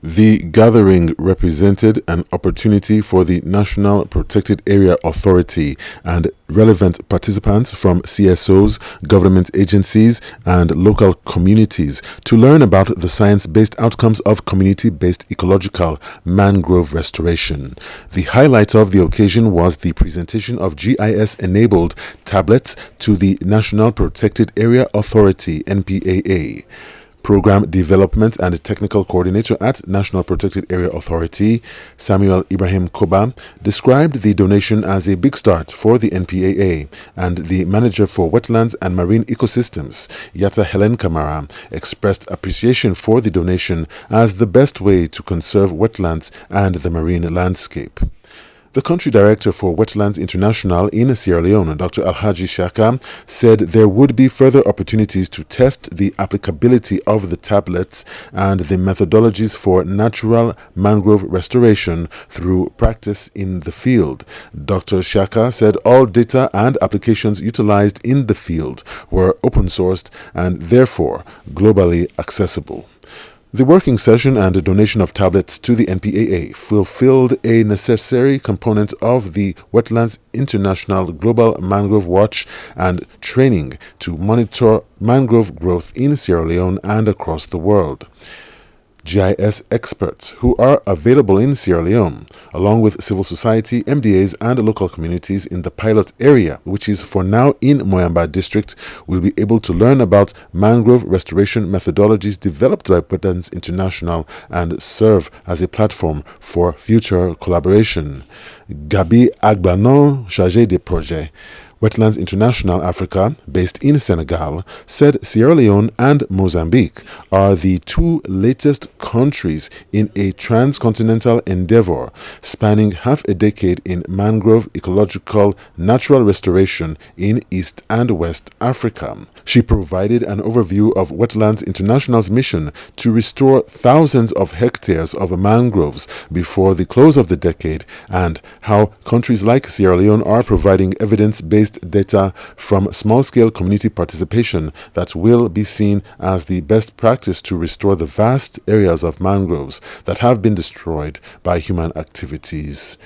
The gathering represented an opportunity for the National Protected Area Authority and relevant participants from CSOs, government agencies, and local communities to learn about the science-based outcomes of community-based ecological mangrove restoration. The highlight of the occasion was the presentation of GIS-enabled tablets to the National Protected Area Authority, NPAA. Program Development and Technical Coordinator at National Protected Area Authority, Samuel Ibrahim Koba, described the donation as a big start for the NPAA, and the Manager for Wetlands and Marine Ecosystems, Yata Helen Kamara, expressed appreciation for the donation as the best way to conserve wetlands and the marine landscape. The country director for Wetlands International in Sierra Leone, Dr. Alhaji Siaka, said there would be further opportunities to test the applicability of the tablets and the methodologies for natural mangrove restoration through practice in the field. Dr. Siaka said all data and applications utilized in the field were open-sourced and therefore globally accessible. The working session and the donation of tablets to the NPAA fulfilled a necessary component of the Wetlands International Global Mangrove Watch and training to monitor mangrove growth in Sierra Leone and across the world. GIS experts who are available in Sierra Leone, along with civil society, MDAs, and local communities in the pilot area, which is for now in Moyamba District, will be able to learn about mangrove restoration methodologies developed by Wetlands International and serve as a platform for future collaboration. Gabi Agbanon, chargé des projets, Wetlands International Africa, based in Senegal, said Sierra Leone and Mozambique are the two latest countries in a transcontinental endeavor spanning half a decade in mangrove ecological natural restoration in East and West Africa. She provided an overview of Wetlands International's mission to restore thousands of hectares of mangroves before the close of the decade and how countries like Sierra Leone are providing evidence-based data from small-scale community participation that will be seen as the best practice to restore the vast areas of mangroves that have been destroyed by human activities.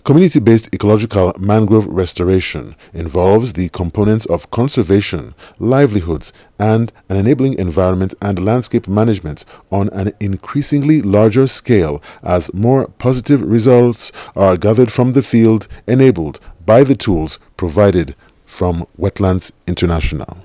Community-based ecological mangrove restoration involves the components of conservation, livelihoods, and an enabling environment and landscape management on an increasingly larger scale as more positive results are gathered from the field enabled by the tools provided from Wetlands International.